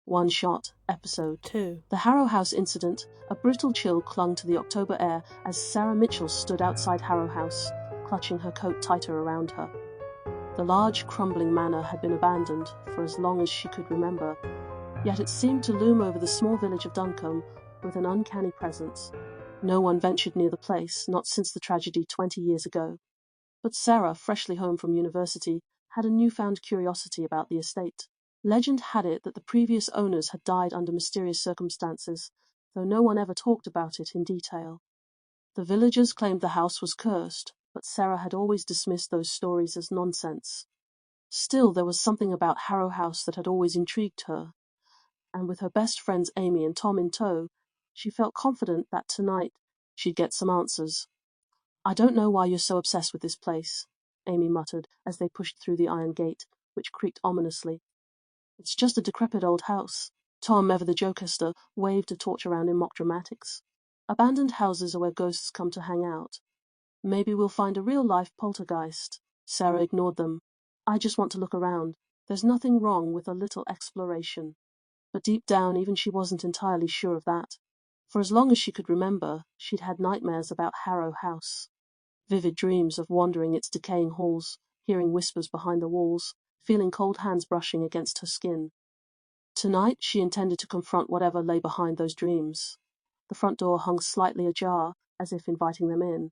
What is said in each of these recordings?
One Shot, Episode 2. The Harrow House Incident. A brutal chill clung to the October air as Sarah Mitchell stood outside Harrow House, clutching her coat tighter around her. The large, crumbling manor had been abandoned for as long as she could remember, yet it seemed to loom over the small village of Duncombe with an uncanny presence. No one ventured near the place, not since the tragedy 20 years ago. But Sarah, freshly home from university, had a newfound curiosity about the estate. Legend had it that the previous owners had died under mysterious circumstances, though no one ever talked about it in detail. The villagers claimed the house was cursed, but Sarah had always dismissed those stories as nonsense. Still, there was something about Harrow House that had always intrigued her, and with her best friends Amy and Tom in tow, she felt confident that tonight she'd get some answers. "I don't know why you're so obsessed with this place," Amy muttered as they pushed through the iron gate, which creaked ominously. "It's just a decrepit old house." Tom, ever the jokester, waved a torch around in mock dramatics. "Abandoned houses are where ghosts come to hang out. Maybe we'll find a real-life poltergeist." Sarah ignored them. "I just want to look around. There's nothing wrong with a little exploration." But deep down, even she wasn't entirely sure of that. For as long as she could remember, she'd had nightmares about Harrow House. Vivid dreams of wandering its decaying halls, hearing whispers behind the walls, feeling cold hands brushing against her skin. Tonight she intended to confront whatever lay behind those dreams. The front door hung slightly ajar, as if inviting them in.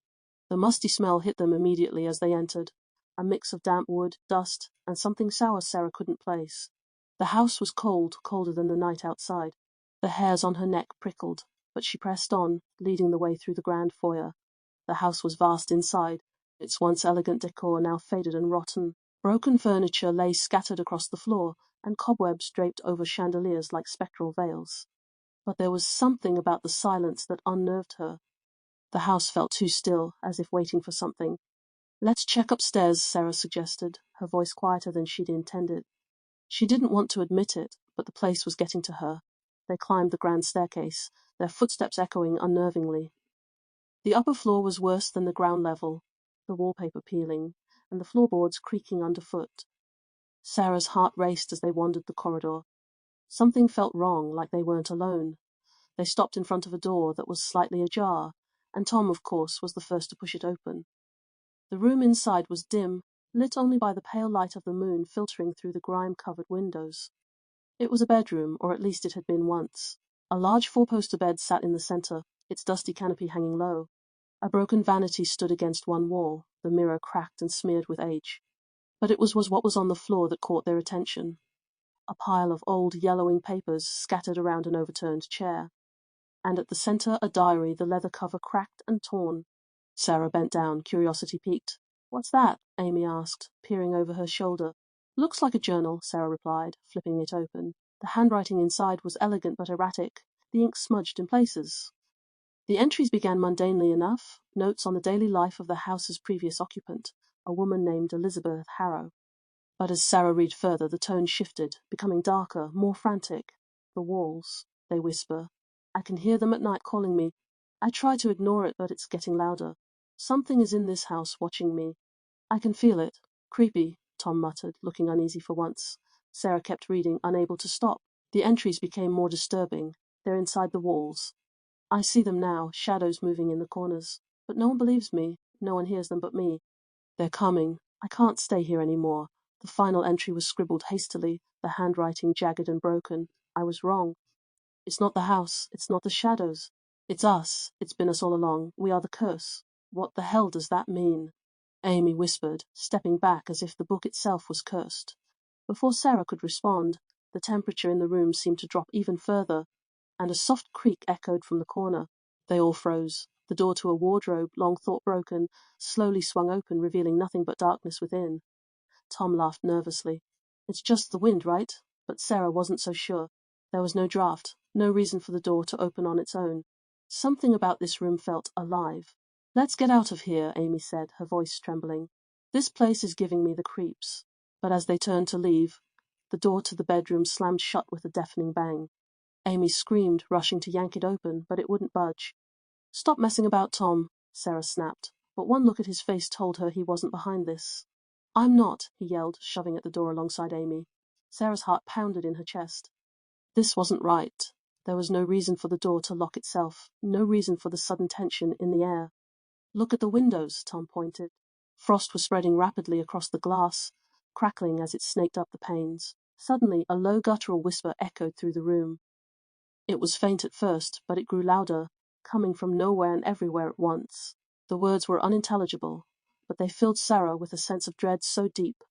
The musty smell hit them immediately as they entered, a mix of damp wood, dust, and something sour Sarah couldn't place. The house was cold, colder than the night outside. The hairs on her neck prickled, but she pressed on, leading the way through the grand foyer. The house was vast inside, its once elegant decor now faded and rotten. Broken furniture lay scattered across the floor, and cobwebs draped over chandeliers like spectral veils. But there was something about the silence that unnerved her. The house felt too still, as if waiting for something. "Let's check upstairs," Sarah suggested, her voice quieter than she'd intended. She didn't want to admit it, but the place was getting to her. They climbed the grand staircase, their footsteps echoing unnervingly. The upper floor was worse than the ground level, the wallpaper peeling, and the floorboards creaking underfoot. Sarah's heart raced as they wandered the corridor. Something felt wrong, like they weren't alone. They stopped in front of a door that was slightly ajar, and Tom, of course, was the first to push it open. The room inside was dim, lit only by the pale light of the moon filtering through the grime-covered windows. It was a bedroom, or at least it had been once. A large four-poster bed sat in the center, its dusty canopy hanging low. A broken vanity stood against one wall, the mirror cracked and smeared with age. But it was what was on the floor that caught their attention. A pile of old, yellowing papers scattered around an overturned chair. And at the center a diary, the leather cover cracked and torn. Sarah bent down, curiosity piqued. "What's that?" Amy asked, peering over her shoulder. "Looks like a journal," Sarah replied, flipping it open. The handwriting inside was elegant but erratic, the ink smudged in places. The entries began mundanely enough, notes on the daily life of the house's previous occupant, a woman named Elizabeth Harrow. But as Sarah read further, the tone shifted, becoming darker, more frantic. "The walls," they whisper. "I can hear them at night calling me. I try to ignore it, but it's getting louder. Something is in this house watching me. I can feel it. Creepy," Tom muttered, looking uneasy for once. Sarah kept reading, unable to stop. The entries became more disturbing. "They're inside the walls. I see them now, shadows moving in the corners. But no one believes me. No one hears them but me. They're coming. I can't stay here any more." The final entry was scribbled hastily, the handwriting jagged and broken. "I was wrong. It's not the house. It's not the shadows. It's us. It's been us all along. We are the curse. What the hell does that mean?" Amy whispered, stepping back as if the book itself was cursed. Before Sarah could respond, the temperature in the room seemed to drop even further, and a soft creak echoed from the corner. They all froze. The door to a wardrobe, long thought broken, slowly swung open, revealing nothing but darkness within. Tom laughed nervously. "It's just the wind, right?" But Sarah wasn't so sure. There was no draft, no reason for the door to open on its own. Something about this room felt alive. "Let's get out of here," Amy said, her voice trembling. "This place is giving me the creeps." But as they turned to leave, the door to the bedroom slammed shut with a deafening bang. Amy screamed, rushing to yank it open, but it wouldn't budge. "Stop messing about, Tom," Sarah snapped, but one look at his face told her he wasn't behind this. "I'm not," he yelled, shoving at the door alongside Amy. Sarah's heart pounded in her chest. This wasn't right. There was no reason for the door to lock itself, no reason for the sudden tension in the air. Look at the windows, Tom pointed. Frost was spreading rapidly across the glass, crackling as it snaked up the panes. Suddenly, a low guttural whisper echoed through the room. It was faint at first, but it grew louder, coming from nowhere and everywhere at once. The words were unintelligible, but they filled Sarah with a sense of dread so deep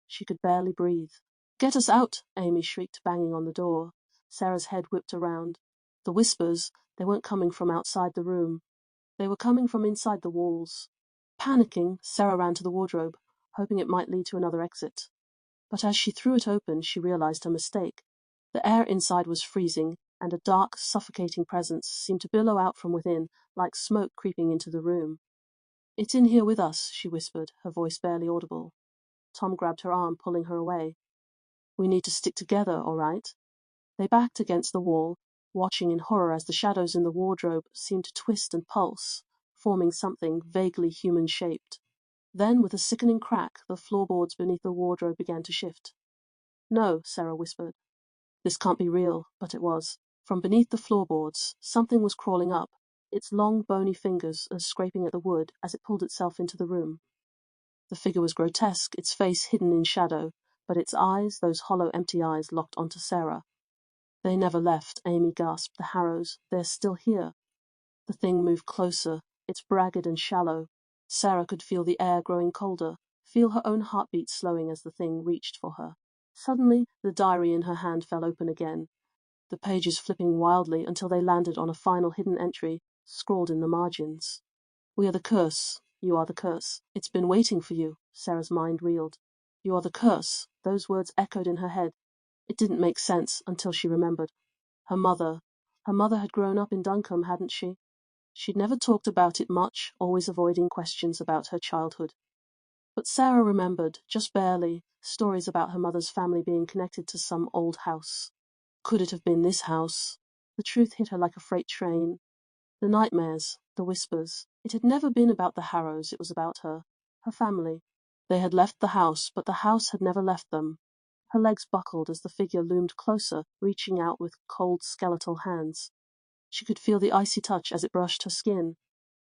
she could barely breathe. "Get us out!" Amy shrieked, banging on the door. Sarah's head whipped around. The whispers, they weren't coming from outside the room. They were coming from inside the walls. Panicking, Sarah ran to the wardrobe, hoping it might lead to another exit. But as she threw it open, she realized her mistake. The air inside was freezing, and a dark, suffocating presence seemed to billow out from within, like smoke creeping into the room. "It's in here with us," she whispered, her voice barely audible. Tom grabbed her arm, pulling her away. "We need to stick together, all right?" They backed against the wall, watching in horror as the shadows in the wardrobe seemed to twist and pulse, forming something vaguely human-shaped. Then, with a sickening crack, the floorboards beneath the wardrobe began to shift. "No," Sarah whispered. This can't be real, but it was. From beneath the floorboards, something was crawling up, its long, bony fingers scraping at the wood as it pulled itself into the room. The figure was grotesque, its face hidden in shadow, but its eyes, those hollow, empty eyes, locked onto Sarah. "They never left," Amy gasped. "The Harrows, they're still here." The thing moved closer. It's ragged and shallow. Sarah could feel the air growing colder, feel her own heartbeat slowing as the thing reached for her. Suddenly, the diary in her hand fell open again, the pages flipping wildly until they landed on a final hidden entry, scrawled in the margins. "We are the curse. You are the curse. It's been waiting for you." Sarah's mind reeled. "You are the curse." Those words echoed in her head. It didn't make sense until she remembered. Her mother. Her mother had grown up in Duncombe, hadn't she? She'd never talked about it much, always avoiding questions about her childhood. But Sarah remembered, just barely, stories about her mother's family being connected to some old house. Could it have been this house? The truth hit her like a freight train. The nightmares, the whispers. It had never been about the Harrows, it was about her family. They had left the house, but the house had never left them. Her legs buckled as the figure loomed closer, reaching out with cold, skeletal hands. She could feel the icy touch as it brushed her skin.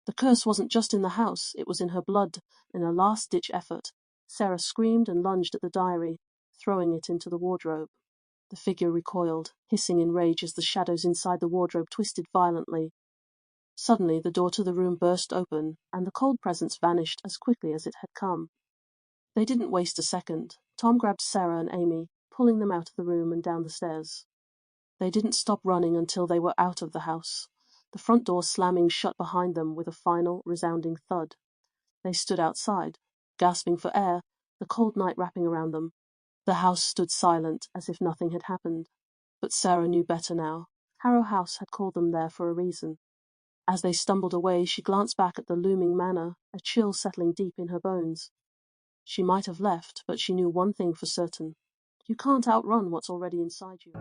The curse wasn't just in the house, it was in her blood. In a last-ditch effort, Sarah screamed and lunged at the diary, throwing it into the wardrobe. The figure recoiled, hissing in rage as the shadows inside the wardrobe twisted violently. Suddenly, the door to the room burst open, and the cold presence vanished as quickly as it had come. They didn't waste a second. Tom grabbed Sarah and Amy, pulling them out of the room and down the stairs. They didn't stop running until they were out of the house, the front door slamming shut behind them with a final, resounding thud. They stood outside, gasping for air, the cold night wrapping around them. The house stood silent, as if nothing had happened. But Sarah knew better now. Harrow House had called them there for a reason. As they stumbled away, she glanced back at the looming manor, a chill settling deep in her bones. She might have left, but she knew one thing for certain. You can't outrun what's already inside you.